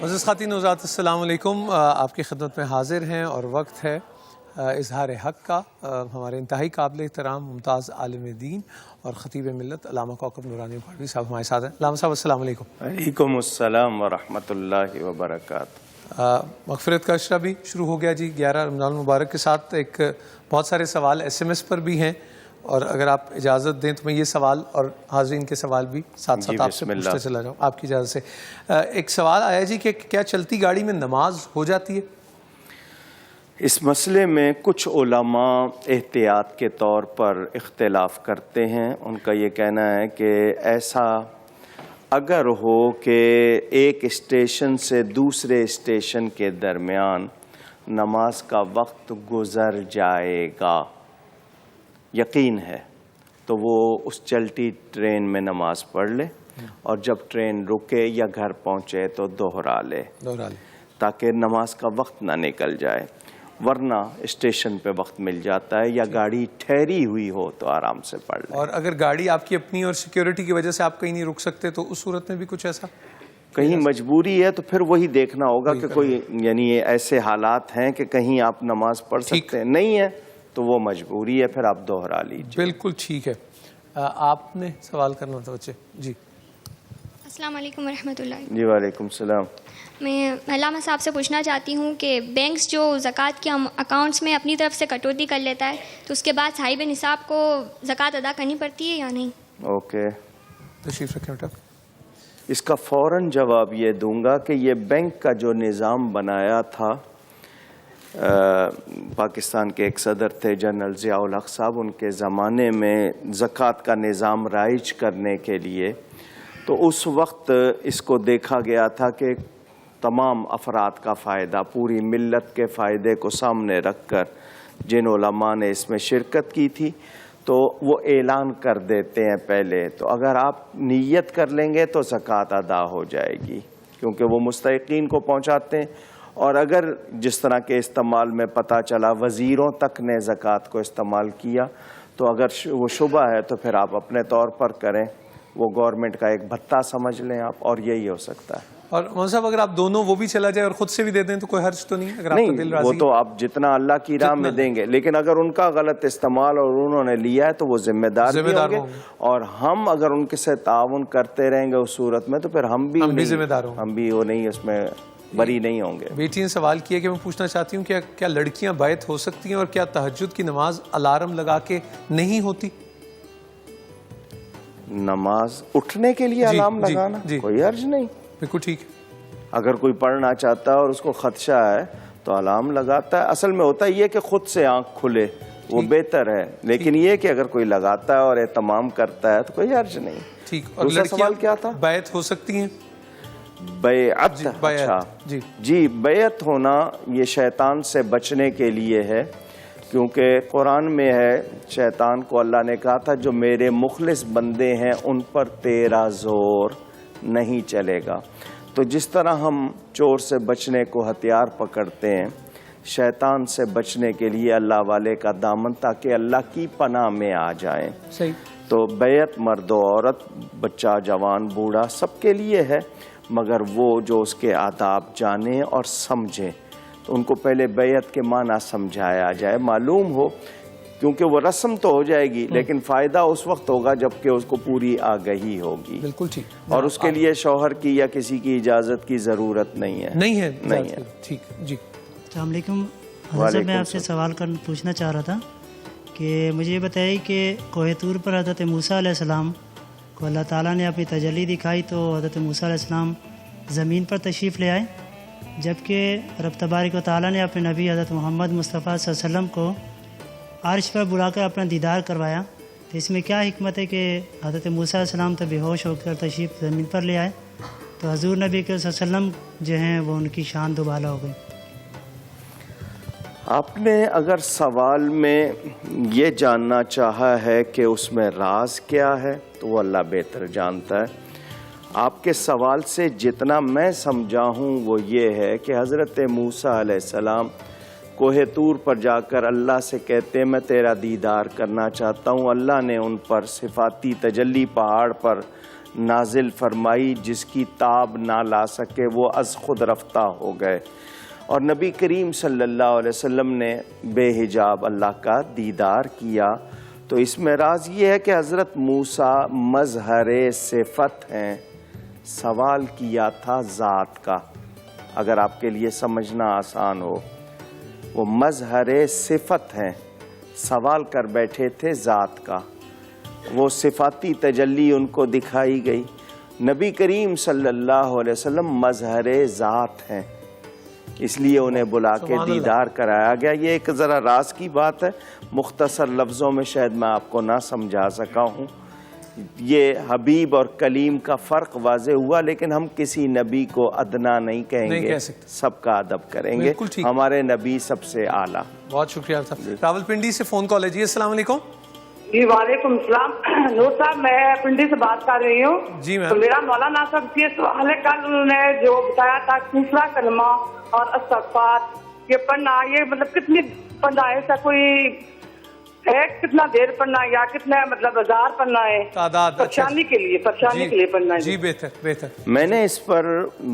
معزز خواتین و حضرات السلام علیکم. آپ کی خدمت میں حاضر ہیں اور وقت ہے اظہار حق کا. ہمارے انتہائی قابل احترام ممتاز عالم دین اور خطیب ملت علامہ کوکب نورانی اکاڑوی صاحب ہمارے ساتھ ہیں. علامہ صاحب السلام علیکم. وعلیکم السلام ورحمۃ اللہ وبرکاتہ. مغفرت کا عشرہ بھی شروع ہو گیا جی 11 رمضان المبارک کے ساتھ. ایک بہت سارے سوال SMS پر بھی ہیں اور اگر آپ اجازت دیں تو میں یہ سوال اور حاضرین کے سوال بھی ساتھ ساتھ آپ سے پوچھتے چلا جاؤں آپ کی اجازت سے. ایک سوال آیا جی کہ کیا چلتی گاڑی میں نماز ہو جاتی ہے؟ اس مسئلے میں کچھ علماء احتیاط کے طور پر اختلاف کرتے ہیں. ان کا یہ کہنا ہے کہ ایسا اگر ہو کہ ایک اسٹیشن سے دوسرے اسٹیشن کے درمیان نماز کا وقت گزر جائے گا، یقین ہے، تو وہ اس چلتی ٹرین میں نماز پڑھ لے اور جب ٹرین رکے یا گھر پہنچے تو دوہرا لے تاکہ نماز کا وقت نہ نکل جائے. ورنہ اسٹیشن پہ وقت مل جاتا ہے یا گاڑی ٹھہری ہوئی ہو تو آرام سے پڑھ لے. اور اگر گاڑی آپ کی اپنی اور سیکیورٹی کی وجہ سے آپ کہیں نہیں رک سکتے تو اس صورت میں بھی کچھ ایسا کہیں مجبوری ہے تو پھر وہی دیکھنا ہوگا کہ کوئی یعنی ایسے حالات ہیں کہ کہیں آپ نماز پڑھ سکتے ہیں، نہیں ہے تو وہ مجبوری ہے، پھر آپ دوہرا لیجیے. بالکل ٹھیک ہے. آپ نے سوال کرنا تھا بچے جی. السلام علیکم ورحمۃ اللہ. جی وعلیکم السلام. میں علامہ صاحب سے پوچھنا چاہتی ہوں کہ بینکس جو زکوٰۃ کے اکاؤنٹس میں اپنی طرف سے کٹوتی کر لیتا ہے تو اس کے بعد صاحب نصاب کو زکوٰۃ ادا کرنی پڑتی ہے یا نہیں؟ اوکے، تشریف رکھیں بیٹا. اس کا فوراً جواب یہ دوں گا کہ یہ بینک کا جو نظام بنایا تھا، پاکستان کے ایک صدر تھے جنرل ضیاء الحق صاحب، ان کے زمانے میں زکوٰۃ کا نظام رائج کرنے کے لیے تو اس وقت اس کو دیکھا گیا تھا کہ تمام افراد کا فائدہ، پوری ملت کے فائدے کو سامنے رکھ کر جن علماء نے اس میں شرکت کی تھی تو وہ اعلان کر دیتے ہیں پہلے، تو اگر آپ نیت کر لیں گے تو زکوٰۃ ادا ہو جائے گی کیونکہ وہ مستحقین کو پہنچاتے ہیں. اور اگر جس طرح کے استعمال میں پتہ چلا وزیروں تک نے زکوٰۃ کو استعمال کیا تو اگر وہ شبہ ہے تو پھر آپ اپنے طور پر کریں، وہ گورنمنٹ کا ایک بھتہ سمجھ لیں آپ، اور یہی ہو سکتا ہے. اور مولانا صاحب اگر آپ دونوں وہ بھی چلا جائے اور خود سے بھی دے دیں تو کوئی حرج تو نہیں؟ اگر آپ کا دل راضی، وہ تو آپ جتنا اللہ کی راہ میں دیں گے، لیکن اگر ان کا غلط استعمال اور انہوں نے لیا ہے تو وہ ذمہ دار بھی ہوں گے، اور ہم اگر ان کے ساتھ تعاون کرتے رہیں گے اس صورت میں تو پھر ہم بھی ذمہ دار ہوں گے، ہم بھی وہ نہیں اس میں بری نہیں ہوں گے. بیٹی نے سوال کیا کہ میں پوچھنا چاہتی ہوں کہ کیا لڑکیاں بیعت ہو سکتی ہیں اور کیا تہجد کی نماز الارم لگا کے نہیں ہوتی؟ نماز اٹھنے کے لیے الارم لگانا کوئی حرج نہیں، بالکل ٹھیک ہے. اگر کوئی پڑھنا چاہتا ہے اور اس کو خدشہ ہے تو الارم لگاتا ہے. اصل میں ہوتا یہ کہ خود سے آنکھ کھلے وہ بہتر ہے، لیکن یہ کہ اگر کوئی لگاتا ہے اور اہتمام کرتا ہے تو کوئی حرج نہیں. ٹھیک. اور دوسرا سوال کیا تھا؟ بیعت ہو سکتی ہیں؟ بیعت، اچھا جی، بیعت ہونا یہ شیطان سے بچنے کے لیے ہے، کیونکہ قرآن میں ہے شیطان کو اللہ نے کہا تھا جو میرے مخلص بندے ہیں ان پر تیرا زور نہیں چلے گا. تو جس طرح ہم چور سے بچنے کو ہتھیار پکڑتے ہیں، شیطان سے بچنے کے لیے اللہ والے کا دامن تاکہ اللہ کی پناہ میں آ جائیں. صحیح. تو بیعت مرد و عورت، بچہ جوان بوڑھا سب کے لیے ہے، مگر وہ جو اس کے آداب جانیں اور سمجھیں تو ان کو پہلے بیعت کے معنی سمجھایا جائے، معلوم ہو، کیونکہ وہ رسم تو ہو جائے گی لیکن فائدہ اس وقت ہوگا جب کہ اس کو پوری آگہی ہوگی. بالکل ٹھیک. اور اس کے لیے شوہر کی یا کسی کی اجازت کی ضرورت نہیں ہے. نہیں ہے. ٹھیک جی. السلام علیکم. حضرت میں آپ سے سوال پوچھنا چاہ رہا تھا کہ مجھے یہ بتائیے کہ کوہ طور پر حضرت موسیٰ علیہ السلام کو اللہ تعالیٰ نے اپنی تجلی دکھائی تو حضرت موسیٰ علیہ السلام زمین پر تشریف لے آئے، جبکہ رب تبارک و تعالیٰ نے اپنے نبی حضرت محمد مصطفیٰ صلی اللہ علیہ وسلم کو عرش پر بلا کر اپنا دیدار کروایا. تو اس میں کیا حکمت ہے کہ حضرت موسیٰ علیہ السلام تو بے ہوش ہو کر تشریف زمین پر لے آئے تو حضور نبی صلی اللہ علیہ وسلم جو ہیں وہ ان کی شان دوبالا ہو گئی؟ آپ نے اگر سوال میں یہ جاننا چاہا ہے کہ اس میں راز کیا ہے تو وہ اللہ بہتر جانتا ہے. آپ کے سوال سے جتنا میں سمجھا ہوں وہ یہ ہے کہ حضرت موسیٰ علیہ السلام کوہ طور پر جا کر اللہ سے کہتے ہیں میں تیرا دیدار کرنا چاہتا ہوں. اللہ نے ان پر صفاتی تجلی پہاڑ پر نازل فرمائی، جس کی تاب نہ لا سکے وہ از خود رفتہ ہو گئے۔ اور نبی کریم صلی اللہ علیہ وسلم نے بے حجاب اللہ کا دیدار کیا۔ تو اس میں راز یہ ہے کہ حضرت موسیٰ مظہر صفت ہیں، سوال کیا تھا ذات کا، اگر آپ کے لیے سمجھنا آسان ہو، وہ مظہر صفت ہیں، سوال کر بیٹھے تھے ذات کا، وہ صفاتی تجلی ان کو دکھائی گئی۔ نبی کریم صلی اللہ علیہ وسلم مظہر ذات ہیں، اس لیے انہیں بلا کے دیدار کرایا گیا۔ یہ ایک ذرا راز کی بات ہے، مختصر لفظوں میں شاید میں آپ کو نہ سمجھا سکا ہوں۔ یہ حبیب اور کلیم کا فرق واضح ہوا، لیکن ہم کسی نبی کو ادنا نہیں کہیں گے، سب کا ادب کریں گے، ہمارے نبی سب سے اعلیٰ۔ بہت شکریہ صاحب۔ راول پنڈی سے فون کال ہے جی، السلام علیکم۔ جی وعلیکم السلام نور صاحب، میں پنڈی سے بات کر رہی ہوں جی میم۔ تو میرا مولانا صاحب یہ سوال ہے، کل انہوں نے جو بتایا تھا تیسرا کلمہ اور استغفار یہ پڑھنا، یہ مطلب کتنی پڑھنا ہے، ایسا کوئی ہے کتنا دیر پڑھنا ہے یا کتنا مطلب ہزار پڑھنا ہے؟ تعداد پریشانی کے لیے پڑھنا ہے؟ جی بہتر بہتر۔ میں نے اس پر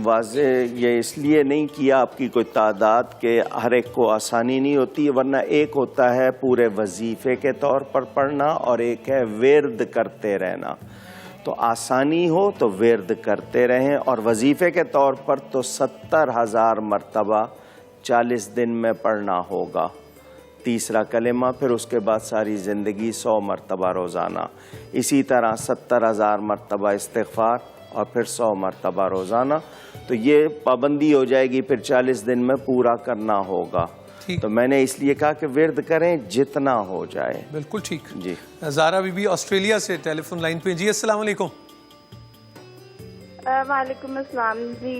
واضح یہ اس لیے نہیں کیا آپ کی کوئی تعداد کہ ہر ایک کو آسانی نہیں ہوتی، ورنہ ایک ہوتا ہے پورے وظیفے کے طور پر پڑھنا اور ایک ہے ورد کرتے رہنا۔ تو آسانی ہو تو ورد کرتے رہیں، اور وظیفے کے طور پر تو 70,000 مرتبہ 40 دن میں پڑھنا ہوگا تیسرا کلمہ، پھر اس کے بعد ساری زندگی 100 مرتبہ روزانہ، اسی طرح 70,000 مرتبہ استغفار اور پھر 100 مرتبہ روزانہ۔ تو یہ پابندی ہو جائے گی، پھر 40 دن میں پورا کرنا ہوگا۔ تو میں نے اس لیے کہا کہ ورد کریں جتنا ہو جائے۔ بالکل ٹھیک جی۔ زارا بی بی آسٹریلیا سے ٹیلی فون لائن پہ جی، السلام علیکم۔ وعلیکم السلام جی۔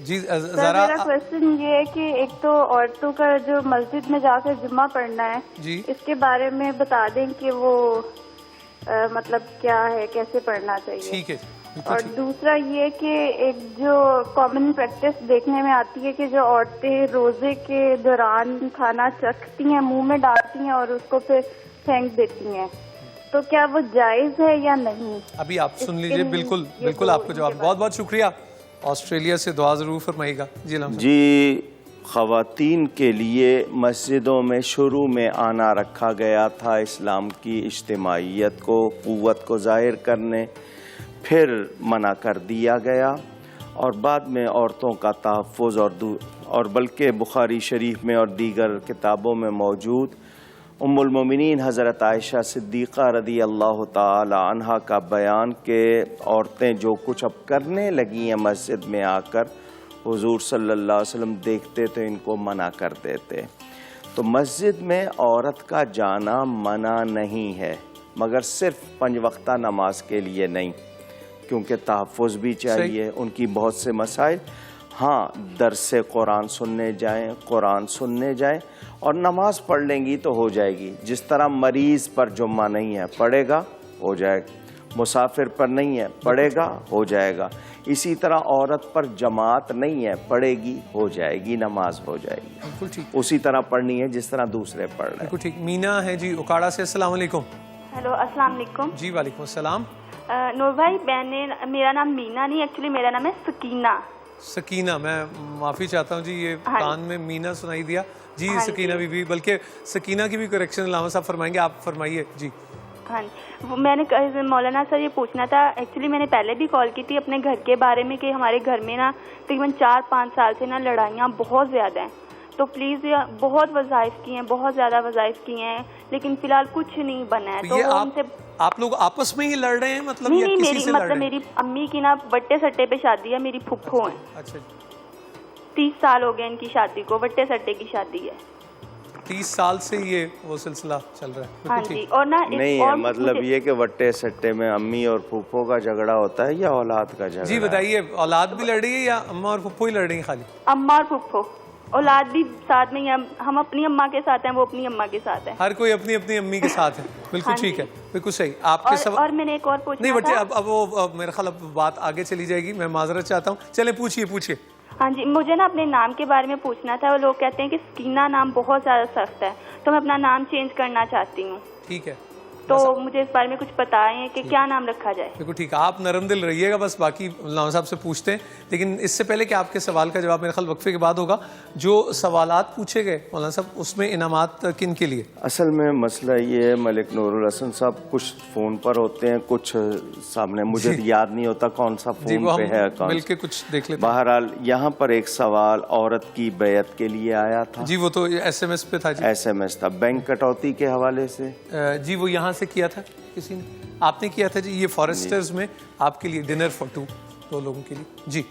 جی میرا کوشچن یہ ہے کہ ایک تو عورتوں کا جو مسجد میں جا کر جمعہ پڑھنا ہے، جی اس کے بارے میں بتا دیں کہ وہ مطلب کیا ہے، کیسے پڑھنا چاہیے۔ ٹھیک ہے۔ اور دوسرا یہ کہ ایک جو کامن پریکٹس دیکھنے میں آتی ہے کہ جو عورتیں روزے کے دوران کھانا چکھتی ہیں، منہ میں ڈالتی ہیں اور اس کو پھر پھینک دیتی ہیں، تو کیا وہ جائز ہے یا نہیں؟ ابھی آپ سن لیجئے، بالکل بالکل آپ کو جواب۔ بہت بہت شکریہ، آسٹریلیا سے دعا ضرور فرمائیے گا۔ جی، خواتین کے لیے مسجدوں میں شروع میں آنا رکھا گیا تھا اسلام کی اجتماعیت کو، قوت کو ظاہر کرنے، پھر منع کر دیا گیا، اور بعد میں عورتوں کا تحفظ اور بلکہ بخاری شریف میں اور دیگر کتابوں میں موجود ام المومنین حضرت عائشہ صدیقہ رضی اللہ تعالی عنہا کا بیان کہ عورتیں جو کچھ اب کرنے لگی ہیں مسجد میں آ کر، حضور صلی اللہ علیہ وسلم دیکھتے تو ان کو منع کر دیتے۔ تو مسجد میں عورت کا جانا منع نہیں ہے، مگر صرف 5 وقتہ نماز کے لیے نہیں، کیونکہ تحفظ بھی چاہیے، ان کی بہت سے مسائل۔ ہاں، درس قرآن سننے جائیں، قرآن سننے جائیں، اور نماز پڑھ لیں گی تو ہو جائے گی۔ جس طرح مریض پر جمعہ نہیں ہے، پڑھے گا ہو جائے گا، مسافر پر نہیں ہے، پڑھے گا ہو جائے گا، اسی طرح عورت پر جماعت نہیں ہے، پڑھے گی ہو جائے گی، نماز ہو جائے گی۔ بالکل ٹھیک، اسی طرح پڑھنی ہے جس طرح دوسرے پڑھ رہے ہیں۔ بالکل ٹھیک۔ مینا ہے جی اکاڑا سے، السلام علیکم۔ ہیلو، السلام علیکم۔ جی وعلیکم السلام۔ نور بھائی، میرا نام مینا نہیں، ایکچولی میرا نام ہے سکینہ۔ سکینہ، میں معافی چاہتا ہوں جی، یہ کان میں مینا سنائی دیا جی۔ سکینہ بی بی، بلکہ سکینہ کی بھی کریکشن علامہ صاحب فرمائیں گے، آپ فرمائیے جی۔ ہاں جی، میں نے مولانا سر یہ پوچھنا تھا، ایکچولی میں نے پہلے بھی کال کی تھی اپنے گھر کے بارے میں کہ ہمارے گھر میں نا تقریباً 4-5 سال سے نا لڑائیاں بہت زیادہ ہیں، تو پلیز بہت وظائف کی ہیں، بہت زیادہ وظائف کی ہیں، لیکن فی الحال کچھ نہیں بنا ہے۔ تو آپ لوگ آپس میں ہی لڑ رہے ہیں مطلب؟ نہیں، مطلب میری امی کی نا وٹے سٹے پہ شادی ہے، میری پھپھو ہیں۔ اچھا، 30 سال ہو گئے ان کی شادی کو، وٹے سٹے کی شادی ہے۔ 30 سال سے یہ وہ سلسلہ چل رہا ہے؟ ہاں جی، اور نا نہیں ہے مطلب یہ کہ وٹے سٹے میں امی اور پھوپھو کا جھگڑا ہوتا ہے یا اولاد کا جھگڑا؟ جی بتائیے، اولاد بھی لڑ رہی ہے یا اما اور پھپھو ہی لڑ رہی ہیں خالی؟ اما اور پھپھو، اولاد بھی ساتھ میں ہی، ہم اپنی اماں کے ساتھ ہیں، وہ اپنی اماں کے ساتھ ہیں، ہر کوئی اپنی اپنی امی کے ساتھ ہے۔ بالکل ٹھیک ہے، بالکل صحیح۔ آپ کے سوال، اور میں نے ایک اور پوچھنا نہیں بچے، تھا۔ اب وہ میرا خیال اب بات آگے چلی جائے گی، میں معذرت چاہتا ہوں، چلیں پوچھیے۔ ہاں جی، مجھے نا اپنے نام کے بارے میں پوچھنا تھا۔ وہ لوگ کہتے ہیں کہ سکینہ نام بہت زیادہ سخت ہے، تو میں اپنا نام چینج کرنا چاہتی ہوں۔ ٹھیک ہے، تو مجھے اس بارے میں کچھ بتائیں کہ کیا نام رکھا جائے. بالکل ٹھیک ہے, آپ نرم دل رہیے گا, بس باقی مولانا صاحب سے پوچھتے ہیں. لیکن اس سے پہلے کہ آپ کے سوال کا جواب میرے خیال وقفے کے بعد ہوگا, جو سوالات پوچھے گئے مولانا صاحب اس میں انعامات کن کے لیے؟ اصل میں مسئلہ یہ ہے ملک نور الحسن صاحب, کچھ فون پر ہوتے ہیں, کچھ سامنے, مجھے یاد نہیں ہوتا کون سا فون پہ ہے. مل کے کچھ دیکھ لیتے. بہرحال یہاں پر ایک سوال عورت کی بیعت کے لیے آیا تھا. جی وہ تو ایس ایم ایس پہ تھا. جی ایس ایم ایس تھا, بینک کٹوتی کے حوالے سے. جی وہ یہاں سے کیا تھا کسی نے, آپ نے کیا تھا جی, یہ فارسٹرز میں آپ کے لیے ڈنر فار 2 لوگوں کے لیے. جی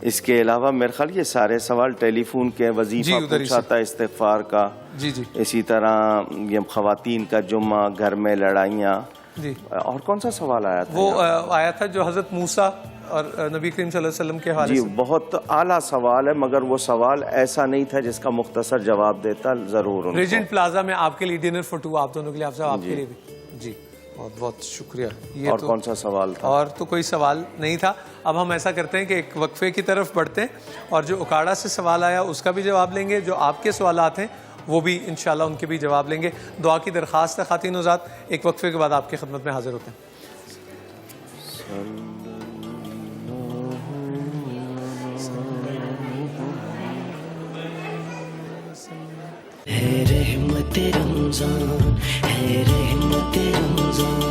اس کے علاوہ میرے خیال یہ سارے سوال ٹیلی فون کے, وظیفہ پوچھا تھا استغفار کا. جی جی اسی طرح یہ خواتین کا جمعہ, گھر میں لڑائیاں. جی اور کون سا سوال آیا تھا؟ وہ آیا تھا جو حضرت موسیٰ اور نبی کریم صلی اللہ علیہ وسلم کے حوالے جی سے. بہت اعلیٰ سوال ہے, مگر وہ سوال ایسا نہیں تھا جس کا مختصر جواب دیتا. ضرور ریجنٹ پلازا میں آپ کے لیے ڈنر فار 2, آپ دونوں کے لیے, آپ کے لیے بھی. جی بہت بہت شکریہ. اور کون سا سوال تھا؟ اور تو کوئی سوال نہیں تھا. اب ہم ایسا کرتے ہیں کہ ایک وقفے کی طرف بڑھتے ہیں, اور جو اکاڑا سے سوال آیا اس کا بھی جواب لیں گے, جو آپ کے سوالات ہیں وہ بھی انشاءاللہ ان کے بھی جواب لیں گے. دعا کی درخواست ہے خواتین و حضرات, ایک وقفے کے بعد آپ کی خدمت میں حاضر ہوتے ہیں. ہے رحمت رمضان, ہے رحمت رمضان.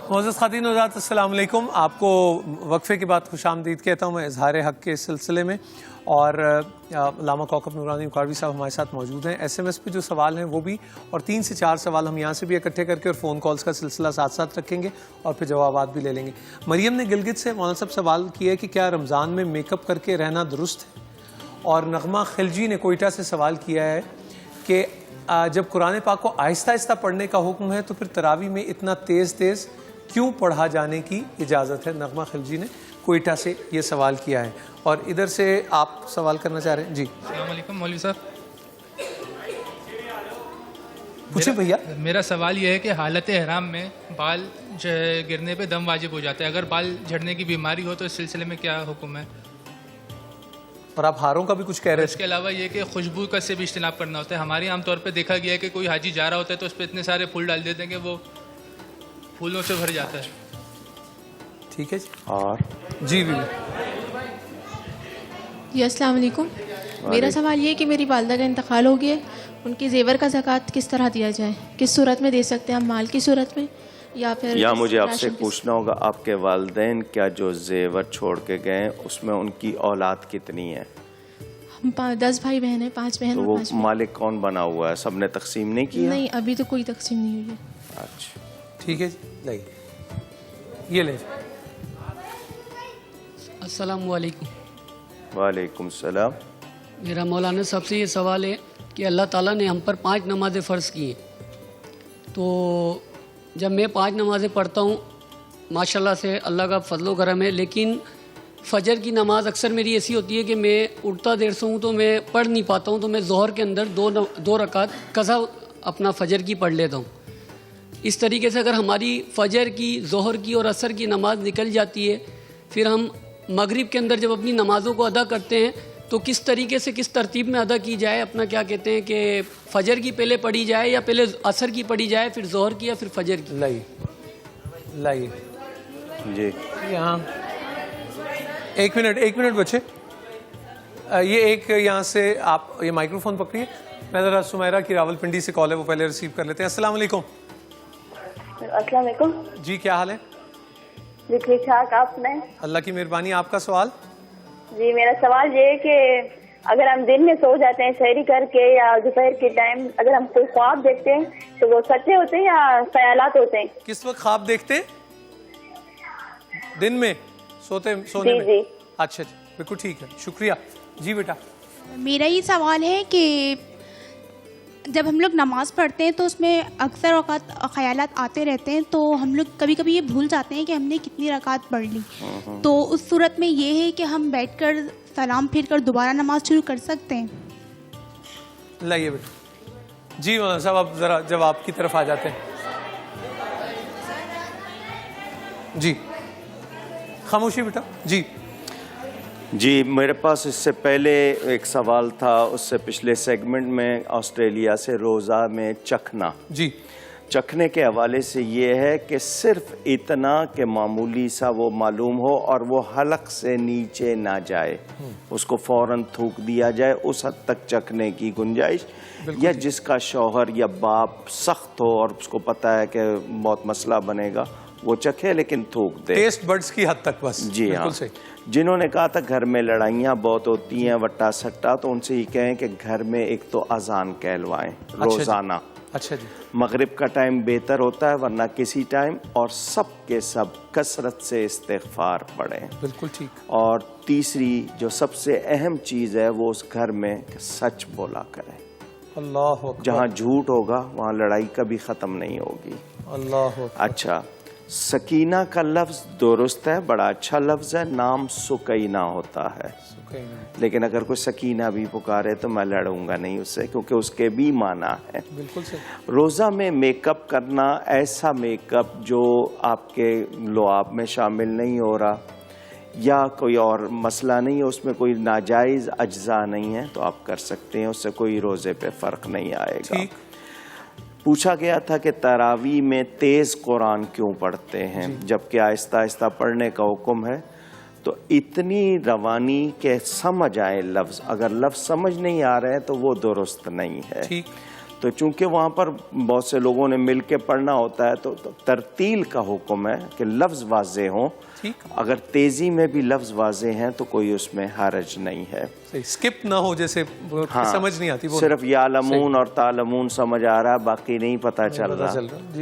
معزز خواتین و حضرات السلام علیکم. آپ کو وقفے کے بعد خوش آمدید کہتا ہوں میں اظہار حق کے سلسلے میں. اور علامہ کوکب نورانی اکاڑوی صاحب ہمارے ساتھ موجود ہیں. ایس ایم ایس پہ جو سوال ہیں وہ بھی, اور 3 سے 4 سوال ہم یہاں سے بھی اکٹھے کر کے اور فون کالز کا سلسلہ ساتھ ساتھ رکھیں گے, اور پھر جوابات بھی لے لیں گے. مریم نے گلگت سے مولانا صاحب سوال کیا ہے کہ کیا رمضان میں میک اپ کر کے رہنا درست ہے. اور نغمہ خلجی نے کوئٹہ سے سوال کیا ہے کہ جب قرآن پاک کو آہستہ آہستہ پڑھنے کا حکم ہے تو پھر تراویح میں اتنا تیز تیز کیوں پڑھا جانے کی اجازت ہے. نغمہ خلجی نے کوئٹہ سے یہ سوال کیا ہے. اور ادھر سے آپ سوال کرنا چاہ رہے ہیں. جی السلام علیکم مولوی صاحب. پوچھیں بھیا. میرا سوال یہ ہے کہ حالت احرام میں بال گرنے پہ دم واجب ہو جاتا ہے, اگر بال جھڑنے کی بیماری ہو تو اس سلسلے میں کیا حکم ہے؟ اور آپ ہاروں کا بھی کچھ کہہ رہے ہیں. اس کے علاوہ یہ کہ خوشبو کا سے بھی اجتناب کرنا ہوتا ہے. ہمارے عام طور پہ دیکھا گیا ہے کہ کوئی حاجی جا رہا ہوتا ہے تو اس پہ اتنے سارے پھول ڈال دیتے ہیں کہ وہ پھولوں سے بھر جاتا ہے. ٹھیک ہے جی. اور جی بھی جی السلام علیکم. میرا سوال یہ ہے کہ میری والدہ کا انتقال ہو گیا, ان کے زیور کا زکوٰۃ کس طرح دیا جائے, کس صورت میں دے سکتے ہیں ہم, مال کی صورت میں یا پھر؟ یا مجھے آپ سے پوچھنا ہوگا, آپ کے والدین کیا جو زیور چھوڑ کے گئے اس میں ان کی اولاد کتنی ہے؟ ہم 10 بھائی بہن ہیں, 5 بہن. تو وہ مالک کون بنا ہوا ہے, سب نے تقسیم نہیں کیا؟ نہیں ابھی تو کوئی تقسیم نہیں ہوئی ہے. اچھا ٹھیک ہے جی. لائیے یہ لیں. السلام علیکم. وعلیکم السلام. میرا مولانا صاحب سے یہ سوال ہے کہ اللہ تعالیٰ نے ہم پر 5 نمازیں فرض کی ہیں, تو جب میں 5 نمازیں پڑھتا ہوں ماشاءاللہ سے اللہ کا فضل و کرم ہے, لیکن فجر کی نماز اکثر میری ایسی ہوتی ہے کہ میں اٹھتا دیر سے ہوں تو میں پڑھ نہیں پاتا ہوں, تو میں ظہر کے اندر 2 رکعت قضا اپنا فجر کی پڑھ لیتا ہوں. اس طریقے سے اگر ہماری فجر کی, ظہر کی اور عصر کی نماز نکل جاتی ہے, پھر ہم مغرب کے اندر جب اپنی نمازوں کو ادا کرتے ہیں تو کس طریقے سے, کس ترتیب میں ادا کی جائے؟ اپنا کیا کہتے ہیں کہ فجر کی پہلے پڑھی جائے یا پہلے عصر کی پڑھی جائے, پھر ظہر کی یا پھر فجر کی؟ لائیے جی یہاں ایک منٹ بچے, یہ ایک یہاں سے آپ یہ مائکرو فون پکڑیے. میں ذرا سمیرہ کی راول پنڈی سے کال ہے, وہ پہلے ریسیو کر لیتے ہیں. السلام علیکم. السلام علیکم. جی کیا حال ہے؟ جی ٹھیک ٹھاک, آپ سنائیں. اللہ کی مہربانی. آپ کا سوال؟ جی میرا سوال یہ ہے کہ اگر ہم دن میں سو جاتے ہیں سحری کر کے یا دوپہر کے ٹائم, اگر ہم کوئی خواب دیکھتے ہیں تو وہ سچے ہوتے ہیں یا خیالات ہوتے ہیں؟ کس وقت خواب دیکھتے ہیں؟ دن میں سونے میں؟ جی. اچھا بالکل ٹھیک ہے, شکریہ. جی بیٹا. میرا یہ سوال ہے کہ جب ہم لوگ نماز پڑھتے ہیں تو اس میں اکثر اوقات خیالات آتے رہتے ہیں, تو ہم لوگ کبھی کبھی یہ بھول جاتے ہیں کہ ہم نے کتنی رکعت پڑھ لی, تو اس صورت میں یہ ہے کہ ہم بیٹھ کر سلام پھر کر دوبارہ نماز شروع کر سکتے ہیں؟ لائیے بیٹا. جی مولانا صاحب اب ذرا جواب کی طرف آ جاتے ہیں. جی خاموشی بیٹا. جی جی میرے پاس اس سے پہلے ایک سوال تھا، اس سے پچھلے سیگمنٹ میں آسٹریلیا سے روزہ میں چکھنا. جی چکھنے کے حوالے سے یہ ہے کہ صرف اتنا کہ معمولی سا وہ معلوم ہو اور وہ حلق سے نیچے نہ جائے، اس کو فوراً تھوک دیا جائے، اس حد تک چکھنے کی گنجائش. یا جس کا شوہر یا باپ سخت ہو اور اس کو پتہ ہے کہ بہت مسئلہ بنے گا وہ چکھے لیکن تھوک دے. ٹیسٹ بڈز کی حد تک بس. جی ہاں. جنہوں نے کہا تھا گھر میں لڑائیاں بہت ہوتی ہیں وٹا سٹا، تو ان سے یہ کہیں کہ گھر میں ایک تو اذان کہلوائیں روزانہ. اچھا جی. مغرب کا ٹائم بہتر ہوتا ہے ورنہ کسی ٹائم، اور سب کے سب کثرت سے استغفار پڑھیں. بالکل ٹھیک. اور تیسری جو سب سے اہم چیز ہے وہ اس گھر میں سچ بولا کریں. اللہ اکبر. جہاں جھوٹ ہوگا وہاں لڑائی کبھی ختم نہیں ہوگی. اللہ اکبر. اچھا، سکینہ کا لفظ درست ہے، بڑا اچھا لفظ ہے. نام سکینہ ہوتا ہے، لیکن اگر کوئی سکینہ بھی پکارے تو میں لڑوں گا نہیں اس سے، کیونکہ اس کے بھی معنی ہے. بالکل صحیح. روزہ میں میک اپ کرنا، ایسا میک اپ جو آپ کے لعاب میں شامل نہیں ہو رہا یا کوئی اور مسئلہ نہیں ہے، اس میں کوئی ناجائز اجزاء نہیں ہے، تو آپ کر سکتے ہیں، اس سے کوئی روزے پہ فرق نہیں آئے گا. پوچھا گیا تھا کہ تراویح میں تیز قرآن کیوں پڑھتے ہیں جبکہ آہستہ آہستہ پڑھنے کا حکم ہے. تو اتنی روانی کہ سمجھ آئے لفظ، اگر لفظ سمجھ نہیں آ رہے ہیں تو وہ درست نہیں ہے. تو چونکہ وہاں پر بہت سے لوگوں نے مل کے پڑھنا ہوتا ہے تو ترتیل کا حکم ہے کہ لفظ واضح ہوں. اگر تیزی میں بھی لفظ واضح ہیں تو کوئی اس میں حرج نہیں ہے. اسکپ نہ ہو، جیسے سمجھ نہیں آتی، صرف یعلمون اور تعلمون سمجھ آ رہا ہے، باقی نہیں پتہ چل رہا.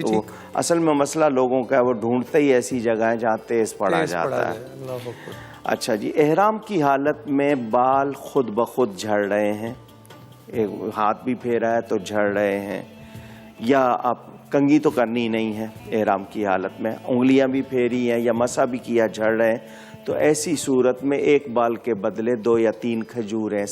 تو اصل میں مسئلہ لوگوں کا ہے، وہ ڈھونڈتے ہی ایسی جگہ ہیں جہاں تیز پڑھا جاتا ہے. اچھا جی، احرام کی حالت میں بال خود بخود جھڑ رہے ہیں، ہاتھ بھی پھیرا ہے تو جھڑ رہے ہیں، یا آپ کنگھی تو کرنی نہیں ہے احرام کی حالت میں، انگلیاں بھی پھیری ہیں یا مسا بھی کیا، جھڑ رہے ہیں، تو ایسی صورت میں ایک بال کے بدلے 2 یا 3 کھجوریں